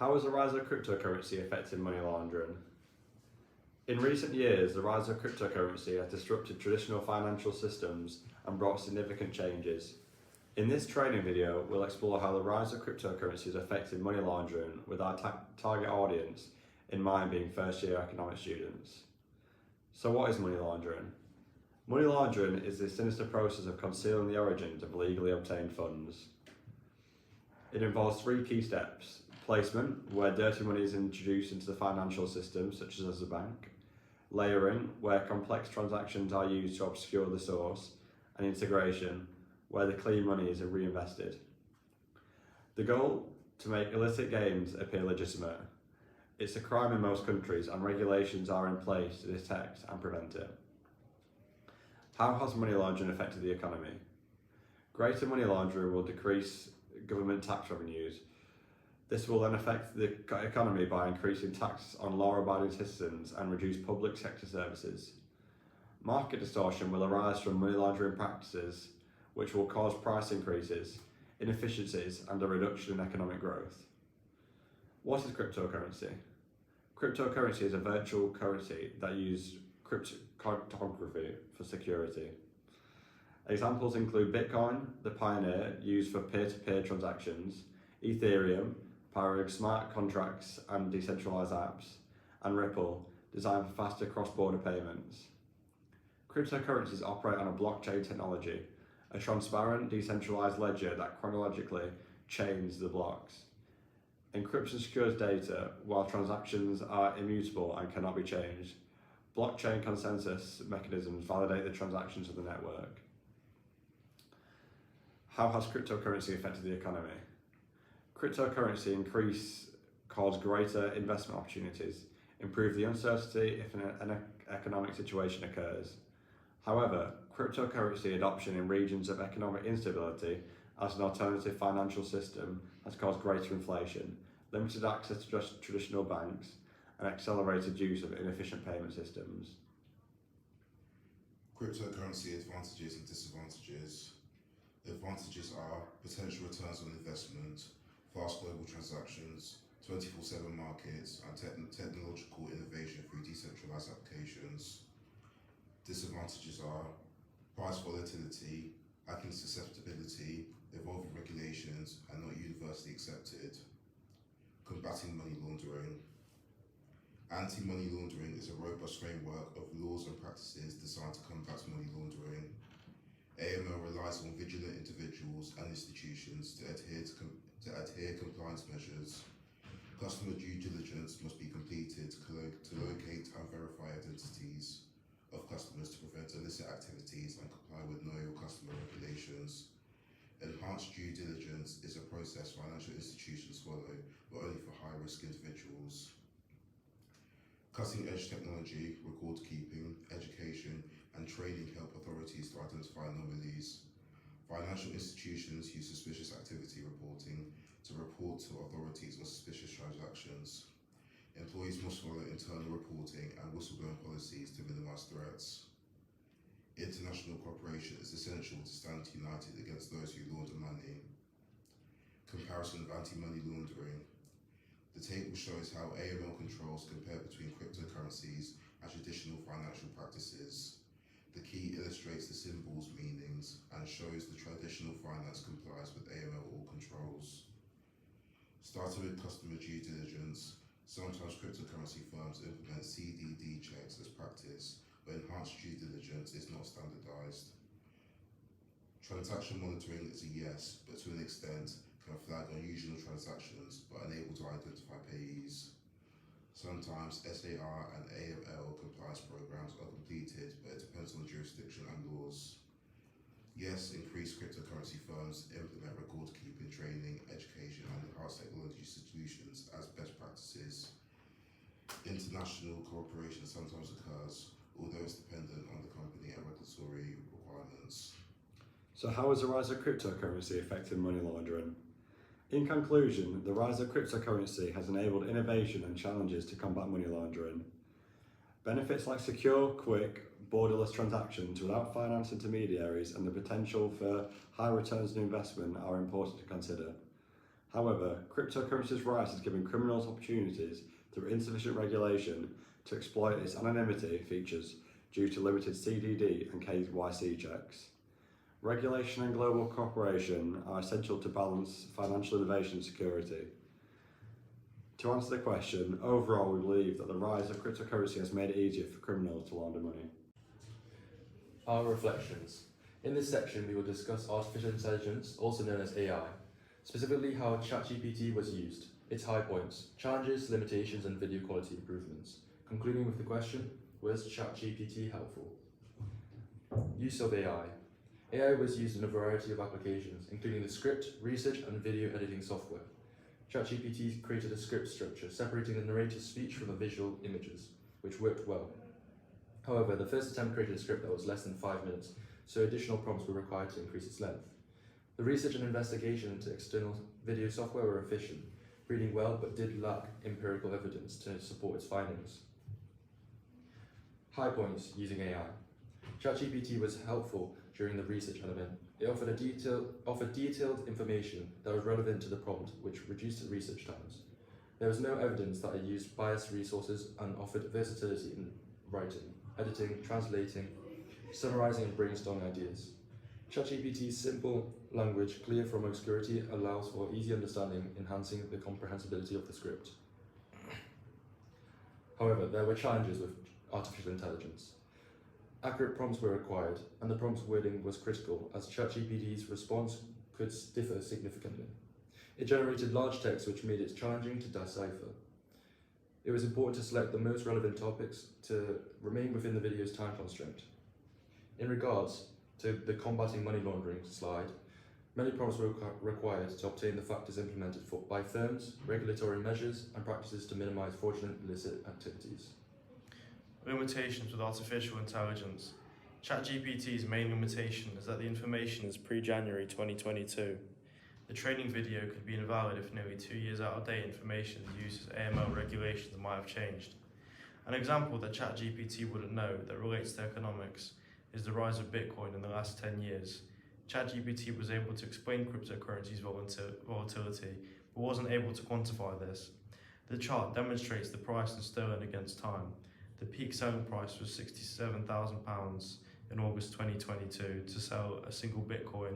How has the rise of cryptocurrency affected money laundering? In recent years, the rise of cryptocurrency has disrupted traditional financial systems and brought significant changes. In this training video, we'll explore how the rise of cryptocurrency has affected money laundering with our target audience in mind being first-year economics students. So what is money laundering? Money laundering is the sinister process of concealing the origins of legally obtained funds. It involves three key steps: placement, where dirty money is introduced into the financial system, such as a bank; layering, where complex transactions are used to obscure the source; and integration, where the clean money is reinvested. The goal: to make illicit gains appear legitimate. It's a crime in most countries, and regulations are in place to detect and prevent it. How has money laundering affected the economy? Greater money laundering will decrease government tax revenues. This will then affect the economy by increasing tax on law-abiding citizens and reduce public sector services. Market distortion will arise from money laundering practices, which will cause price increases, inefficiencies, and a reduction in economic growth. What is cryptocurrency? Cryptocurrency is a virtual currency that uses cryptography for security. Examples include Bitcoin, the pioneer, used for peer-to-peer transactions; Ethereum, powering smart contracts and decentralized apps; and Ripple, designed for faster cross-border payments. Cryptocurrencies operate on a blockchain technology, a transparent, decentralized ledger that chronologically chains the blocks. Encryption secures data, while transactions are immutable and cannot be changed. Blockchain consensus mechanisms validate the transactions of the network. How has cryptocurrency affected the economy? Cryptocurrency cause greater investment opportunities, improve the uncertainty if an economic situation occurs. However, cryptocurrency adoption in regions of economic instability as an alternative financial system has caused greater inflation, limited access to traditional banks, and accelerated use of inefficient payment systems. Cryptocurrency advantages and disadvantages. The advantages are potential returns on investment, fast global transactions, 24/7 markets, and technological innovation through decentralized applications. Disadvantages are price volatility, hacking susceptibility, evolving regulations, and not universally accepted. Combating money laundering. Anti-money laundering is a robust framework of laws and practices designed to combat money laundering. AML relies on vigilant individuals and institutions to adhere compliance measures. Customer due diligence must be completed to locate and verify identities of customers to prevent illicit activities and comply with Know Your Customer regulations. Enhanced due diligence is a process financial institutions follow, but only for high-risk individuals. Cutting-edge technology, record keeping, education, and training help authorities to identify anomalies. Financial institutions use suspicious activity reporting to report to authorities on suspicious transactions. Employees must follow internal reporting and whistleblowing policies to minimize threats. International cooperation is essential to stand united against those who launder money. Comparison of anti-money laundering. The table shows how AML controls compare between cryptocurrencies and traditional financial practices. The key illustrates the symbols' meanings and shows the traditional finance complies with AML or controls. Starting with customer due diligence, sometimes cryptocurrency firms implement CDD checks as practice, but enhanced due diligence is not standardized. Transaction monitoring is a yes, but to an extent can flag unusual transactions but unable to identify payees. Sometimes SAR and AML compliance programs are completed, but it depends on jurisdiction and laws. Yes, increased cryptocurrency firms implement record-keeping training, education, and enhanced technology solutions as best practices. International cooperation sometimes occurs, although it's dependent on the company and regulatory requirements. So how has the rise of cryptocurrency affected money laundering? In conclusion, the rise of cryptocurrency has enabled innovation and challenges to combat money laundering. Benefits like secure, quick, borderless transactions without finance intermediaries and the potential for high returns on investment are important to consider. However, cryptocurrency's rise has given criminals opportunities through insufficient regulation to exploit its anonymity features due to limited CDD and KYC checks. Regulation and global cooperation are essential to balance financial innovation and security. To answer the question, overall we believe that the rise of cryptocurrency has made it easier for criminals to launder money. Our reflections. In this section, we will discuss artificial intelligence, also known as AI, specifically how ChatGPT was used, its high points, challenges, limitations, and video quality improvements. Concluding with the question, was ChatGPT helpful? Use of AI. AI was used in a variety of applications, including the script, research, and video editing software. ChatGPT created a script structure, separating the narrator's speech from the visual images, which worked well. However, the first attempt created a script that was less than 5 minutes, so additional prompts were required to increase its length. The research and investigation into external video software were efficient, reading well but did lack empirical evidence to support its findings. High points using AI. ChatGPT was helpful during the research element. It offered detailed information that was relevant to the prompt, which reduced research times. There was no evidence that it used biased resources and offered versatility in writing, editing, translating, summarizing, and brainstorming ideas. ChatGPT's simple language, clear from obscurity, allows for easy understanding, enhancing the comprehensibility of the script. However, there were challenges with artificial intelligence. Accurate prompts were required, and the prompt's wording was critical, as ChatGPT's response could differ significantly. It generated large text, which made it challenging to decipher. It was important to select the most relevant topics to remain within the video's time constraint. In regards to the combating money laundering slide, many prompts were required to obtain the factors implemented by firms, regulatory measures, and practices to minimize fraudulent illicit activities. Limitations with artificial intelligence. ChatGPT's main limitation is that the information is pre-January 2022. The training video could be invalid if nearly 2 years out of date information used as AML regulations might have changed. An example that ChatGPT wouldn't know that relates to economics is the rise of Bitcoin in the last 10 years. ChatGPT was able to explain cryptocurrency's volatility, but wasn't able to quantify this. The chart demonstrates the price in sterling against time. The peak selling price was £67,000 in August 2022 to sell a single Bitcoin,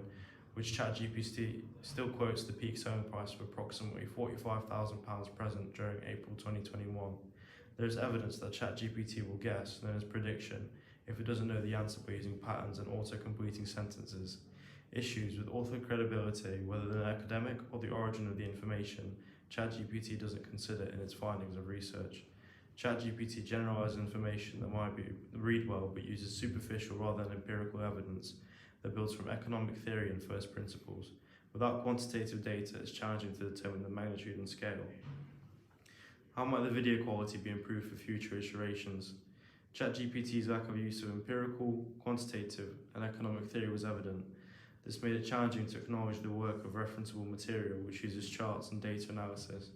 which ChatGPT still quotes the peak selling price of approximately £45,000 present during April 2021. There is evidence that ChatGPT will guess, known as prediction, if it doesn't know the answer by using patterns and auto-completing sentences. Issues with author credibility, whether they're academic or the origin of the information, ChatGPT doesn't consider in its findings of research. ChatGPT generalizes information that might read well but uses superficial rather than empirical evidence that builds from economic theory and first principles. Without quantitative data, it's challenging to determine the magnitude and scale. How might the video quality be improved for future iterations? ChatGPT's lack of use of empirical, quantitative, and economic theory was evident. This made it challenging to acknowledge the work of referenceable material, which uses charts and data analysis.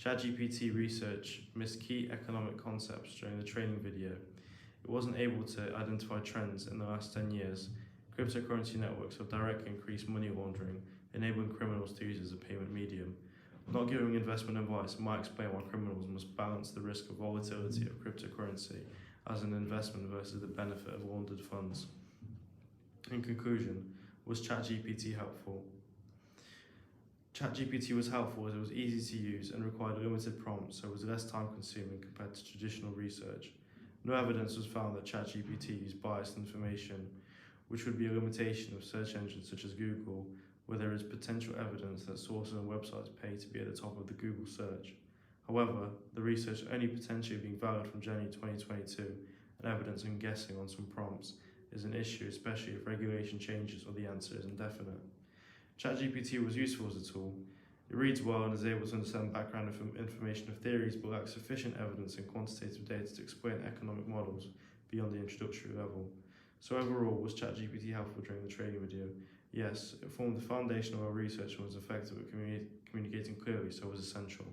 ChatGPT research missed key economic concepts during the training video. It wasn't able to identify trends in the last 10 years. Cryptocurrency networks have directly increased money laundering, enabling criminals to use as a payment medium. Not giving investment advice might explain why criminals must balance the risk of volatility of cryptocurrency as an investment versus the benefit of laundered funds. In conclusion, was ChatGPT helpful? ChatGPT was helpful as it was easy to use and required limited prompts, so it was less time consuming compared to traditional research. No evidence was found that ChatGPT used biased information, which would be a limitation of search engines such as Google, where there is potential evidence that sources and websites pay to be at the top of the Google search. However, the research only potentially being valid from January 2022, and evidence and guessing on some prompts is an issue, especially if regulation changes or the answer is indefinite. ChatGPT was useful as a tool. It reads well and is able to understand background information of theories, but lacks sufficient evidence and quantitative data to explain economic models beyond the introductory level. So overall, was ChatGPT helpful during the training video? Yes, it formed the foundation of our research and was effective at communicating clearly, so it was essential.